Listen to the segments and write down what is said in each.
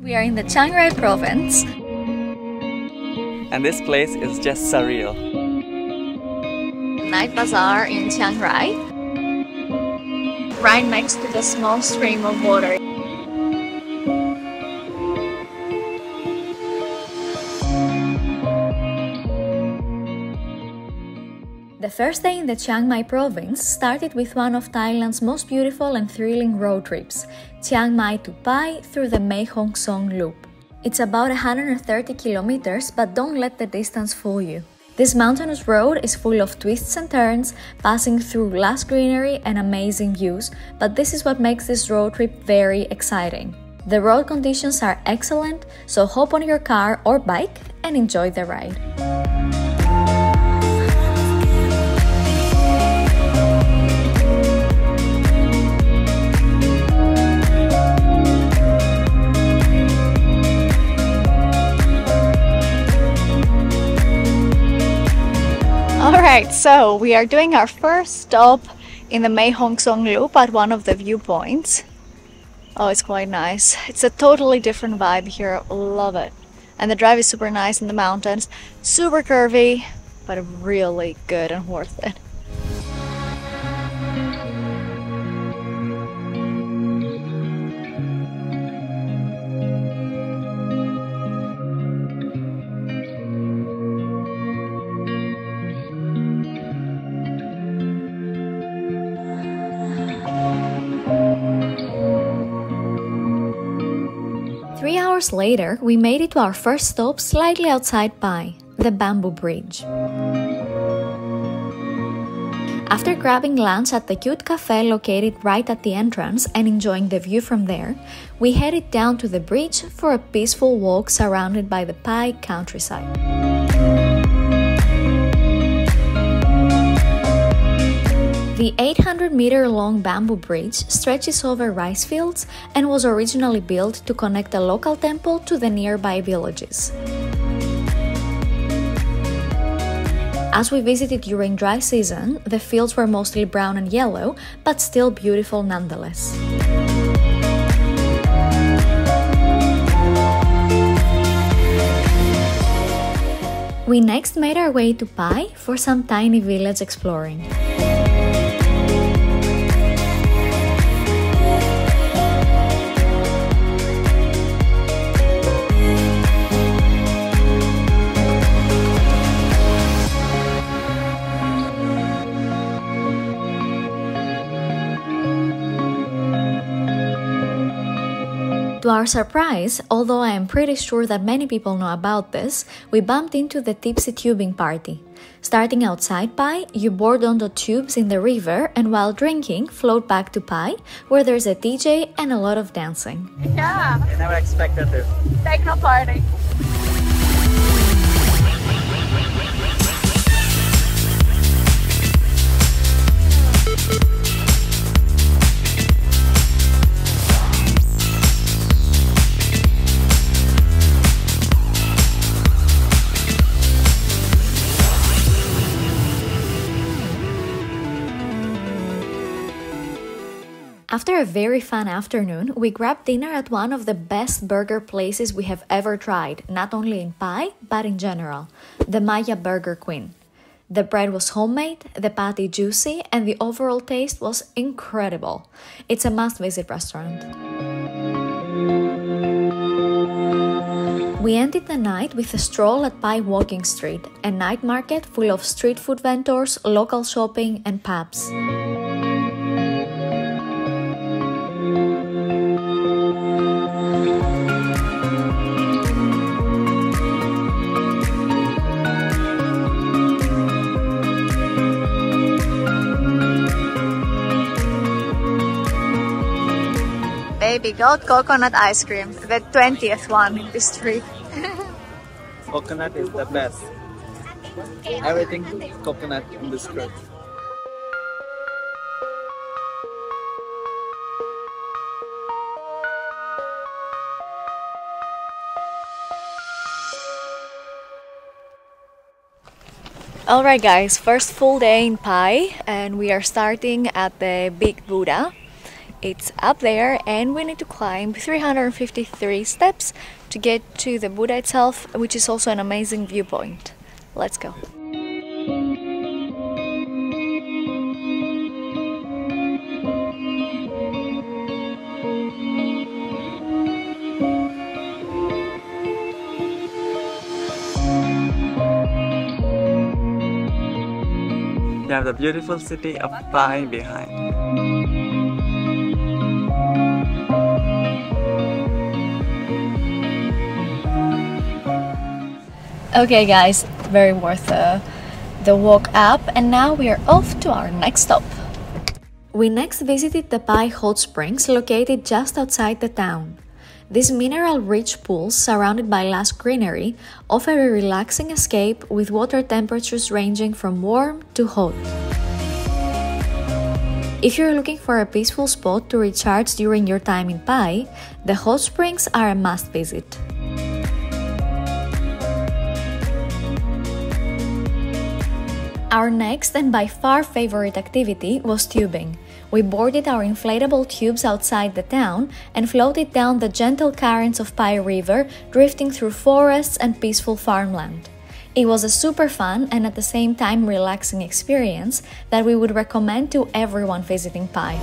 We are in the Chiang Mai Province. And this place is just surreal. Night bazaar in Chiang Mai. Right next to the small stream of water. The first day in the Chiang Mai Province started with one of Thailand's most beautiful and thrilling road trips, Chiang Mai to Pai through the Mae Hong Son Loop. It's about 130 kilometers, but don't let the distance fool you. This mountainous road is full of twists and turns, passing through lush greenery and amazing views, but this is what makes this road trip very exciting. The road conditions are excellent, so hop on your car or bike and enjoy the ride. Alright, so we are doing our first stop in the Mae Hong Son Loop at one of the viewpoints. Oh, it's quite nice. It's a totally different vibe here. Love it. And the drive is super nice in the mountains. Super curvy, but really good and worth it. 3 hours later, we made it to our first stop slightly outside Pai, the Bamboo Bridge. After grabbing lunch at the cute cafe located right at the entrance and enjoying the view from there, we headed down to the bridge for a peaceful walk surrounded by the Pai countryside. The 800-meter-long bamboo bridge stretches over rice fields and was originally built to connect a local temple to the nearby villages. As we visited during dry season, the fields were mostly brown and yellow, but still beautiful nonetheless. We next made our way to Pai for some tiny village exploring. To our surprise, although I am pretty sure that many people know about this, we bumped into the Tipsy tubing party. Starting outside Pai, you board on the tubes in the river and while drinking, float back to Pai, where there's a DJ and a lot of dancing. Yeah! I never expected this. Techno party. After a very fun afternoon, we grabbed dinner at one of the best burger places we have ever tried, not only in Pai, but in general, the Maya Burger Queen. The bread was homemade, the patty juicy, and the overall taste was incredible. It's a must-visit restaurant. We ended the night with a stroll at Pai Walking Street, a night market full of street food vendors, local shopping, and pubs. Baby goat coconut ice cream, the 20th one in this trip. Coconut is the best. Everything coconut in this trip. Alright guys, first full day in Pai and we are starting at the Big Buddha. It's up there and we need to climb 353 steps to get to the Buddha itself, which is also an amazing viewpoint. Let's go. You have the beautiful city of Pai behind. Okay guys, very worth the walk up, and now we are off to our next stop. We next visited the Pai Hot Springs located just outside the town. These mineral-rich pools, surrounded by lush greenery, offer a relaxing escape with water temperatures ranging from warm to hot. If you're looking for a peaceful spot to recharge during your time in Pai, the hot springs are a must visit. Our next and by far favorite activity was tubing. We boarded our inflatable tubes outside the town and floated down the gentle currents of Pai River, drifting through forests and peaceful farmland. It was a super fun and at the same time relaxing experience that we would recommend to everyone visiting Pai.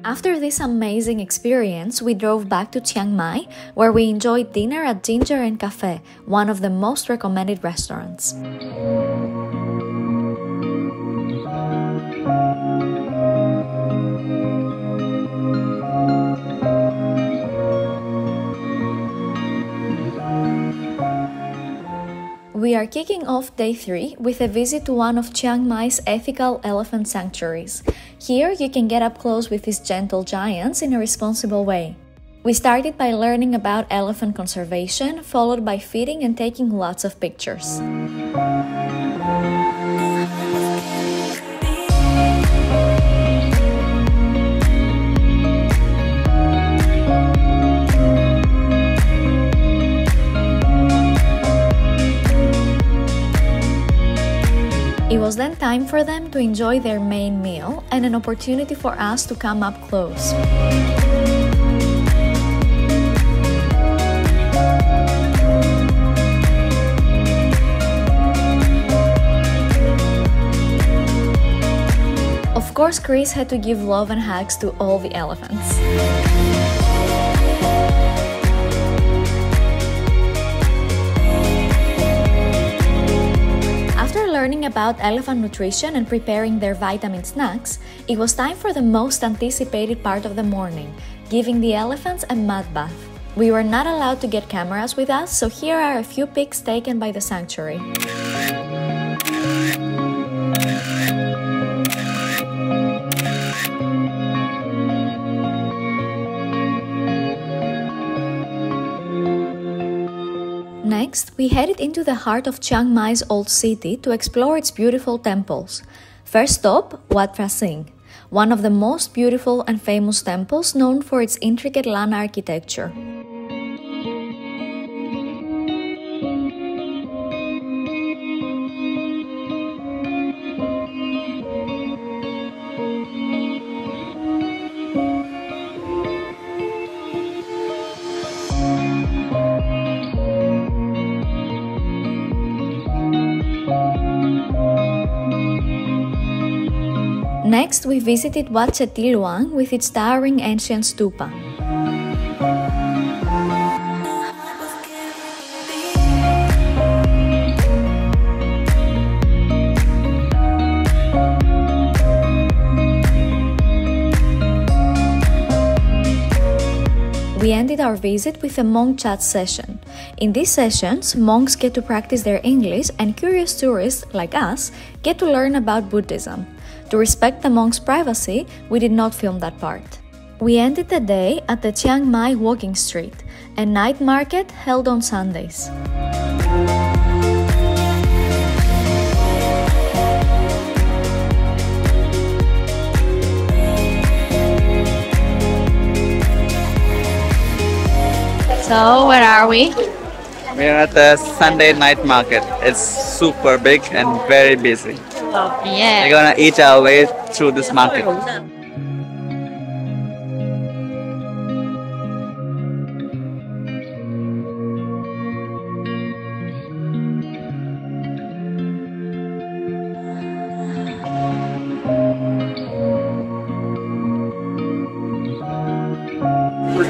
After this amazing experience, we drove back to Chiang Mai, where we enjoyed dinner at Ginger and Kafe, one of the most recommended restaurants. We are kicking off day 3 with a visit to one of Chiang Mai's ethical elephant sanctuaries. Here you can get up close with these gentle giants in a responsible way. We started by learning about elephant conservation, followed by feeding and taking lots of pictures. It was then time for them to enjoy their main meal and an opportunity for us to come up close. Of course, Chris had to give love and hugs to all the elephants. Learning about elephant nutrition and preparing their vitamin snacks, it was time for the most anticipated part of the morning, giving the elephants a mud bath. We were not allowed to get cameras with us, so here are a few pics taken by the sanctuary. Next, we headed into the heart of Chiang Mai's old city to explore its beautiful temples. First stop, Wat Phra Singh, one of the most beautiful and famous temples known for its intricate lan architecture. Next, we visited Wat Cheti Luang with its towering ancient stupa. We ended our visit with a monk chat session. In these sessions, monks get to practice their English and curious tourists like us get to learn about Buddhism. To respect the monks' privacy, we did not film that part. We ended the day at the Chiang Mai Walking Street, a night market held on Sundays. So, where are we? We're at the Sunday night market. It's super big and very busy. Yeah. We're gonna eat our way through this market.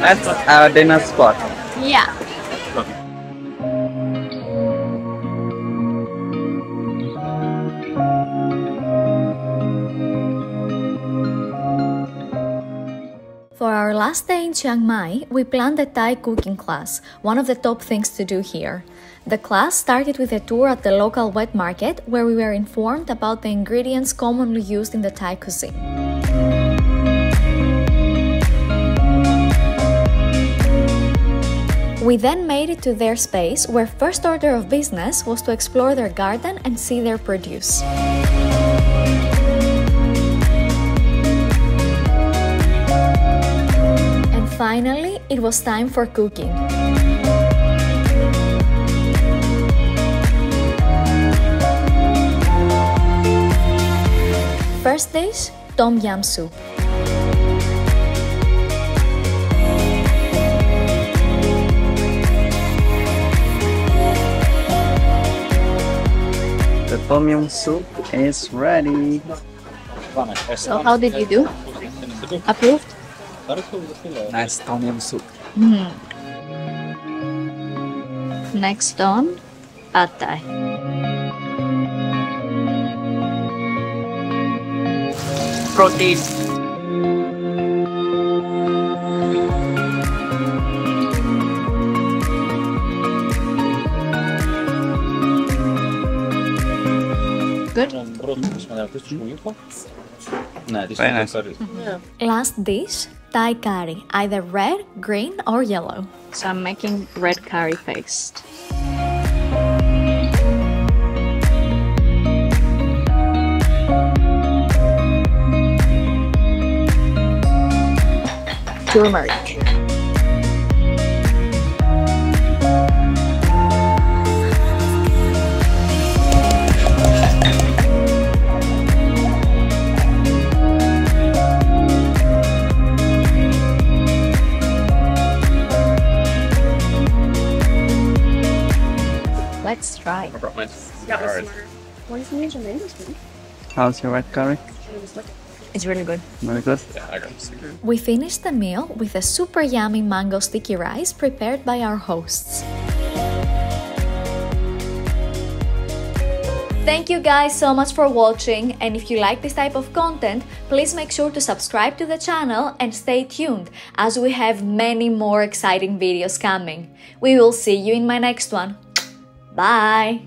That's our dinner spot. Yeah. For our last day in Chiang Mai, we planned a Thai cooking class, one of the top things to do here. The class started with a tour at the local wet market, where we were informed about the ingredients commonly used in the Thai cuisine. We then made it to their space, where first order of business was to explore their garden and see their produce. And finally, it was time for cooking. First dish, Tom Yum soup. The tom yum soup is ready. So, how did you do? Approved? Nice tom yum soup. Next on, Pad Thai. Protein. Good? Very nice. Last dish, Thai curry, either red, green or yellow. So, I'm making red curry paste. Turmeric. Let's try. How's your red curry? It's really good. Very good. We finished the meal with a super yummy mango sticky rice prepared by our hosts. Thank you guys so much for watching, and if you like this type of content, please make sure to subscribe to the channel and stay tuned as we have many more exciting videos coming. We will see you in my next one. Bye!